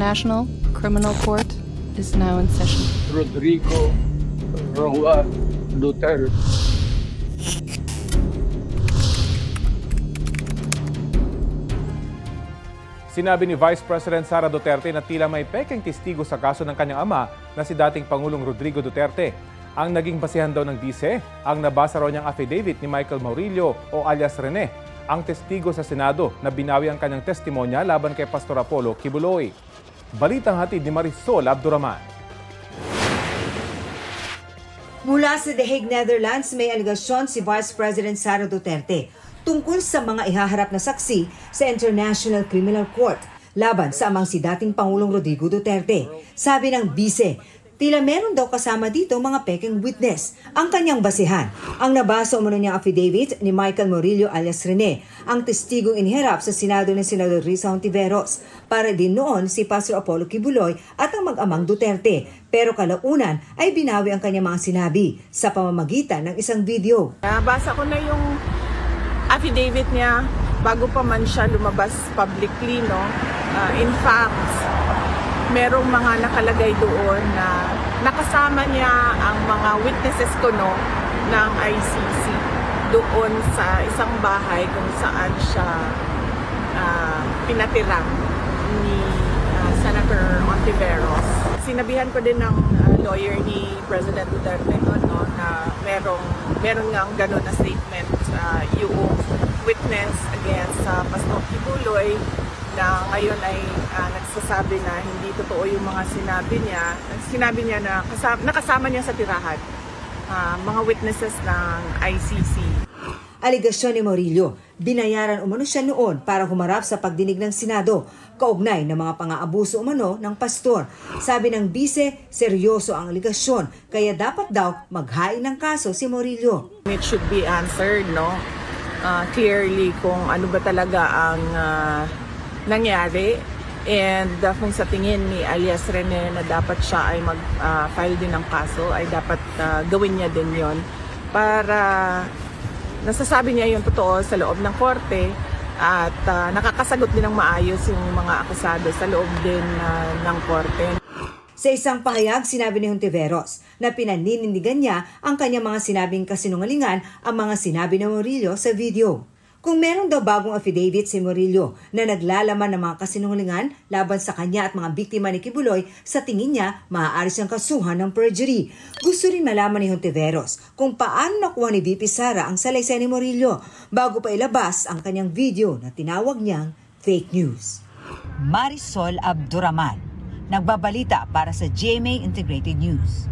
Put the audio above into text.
International Criminal Court is now in session. Rodrigo Roa Duterte. Sinabi ni Vice President Sara Duterte na tila may pekeng testigo sa kaso ng kanyang ama na si dating Pangulong Rodrigo Duterte. Ang naging basihan daw ng bise, ang nabasa raw niyang affidavit ni Michael Maurilio o alias Rene, ang testigo sa Senado na binawi ang kanyang testimonya laban kay Pastor Apollo Kibuloy. Balitang hatid ni Marisol Abduraman. Mula sa The Hague, Netherlands, may aligasyon si Vice President Sara Duterte tungkol sa mga ihaharap na saksi sa International Criminal Court laban sa amang si dating Pangulong Rodrigo Duterte. Sabi ng bise, tila meron daw kasama dito mga pekeng witness. Ang kanyang basihan, ang nabasa umano niyang affidavit ni Michael Maurilio alias Rene, ang testigong iniharap sa Senado ng Senador Risa Hontiveros. Para din noon si Pastor Apollo Kibuloy at ang mag-amang Duterte. Pero kalaunan ay binawi ang kanyang mga sinabi sa pamamagitan ng isang video. Nabasa ko na yung affidavit niya bago pa man siya lumabas publicly, no? In fact, merong mga nakalagay doon na nakasama niya ang mga witnesses ko, no, ng ICC doon sa isang bahay kung saan siya pinatira ni Senator Hontiveros. Sinabihan ko din ng lawyer ni President Duterte no, na meron nga ganun na statement yung witness against Pastor Kibuloy na ngayon ay nagsasabi na hindi totoo yung mga sinabi niya. Sinabi niya na nakasama niya sa tirahan mga witnesses ng ICC. Aligasyon ni Maurilio, binayaran umano siya noon para humarap sa pagdinig ng Senado, kaugnay ng mga pang-aabuso umano ng pastor. Sabi ng bise, seryoso ang aligasyon, kaya dapat daw maghain ng kaso si Maurilio. It should be answered, no? Clearly kung ano ba talaga ang nangyari, and kung sa tingin ni alias Rene na dapat siya ay mag-file din ng kaso, ay dapat gawin niya din yon para nasasabi niya yung totoo sa loob ng korte at nakakasagot din ng maayos yung mga akusado sa loob din ng korte. Sa isang pahayag, sinabi ni Hontiveros na pinaninindigan niya ang kanyang mga sinabing kasinungalingan ang mga sinabi ng Maurilio sa video. Kung meron daw bagong affidavit si Maurilio na naglalaman ng mga kasinungalingan laban sa kanya at mga biktima ni Kibuloy, sa tingin niya maaari siyang kasuhan ng perjury. Gusto rin malaman ni Hontiveros kung paano nakuha ni VP Sara ang salaysay ni Maurilio bago pa ilabas ang kanyang video na tinawag niyang fake news. Marisol Abduraman, nagbabalita para sa GMA Integrated News.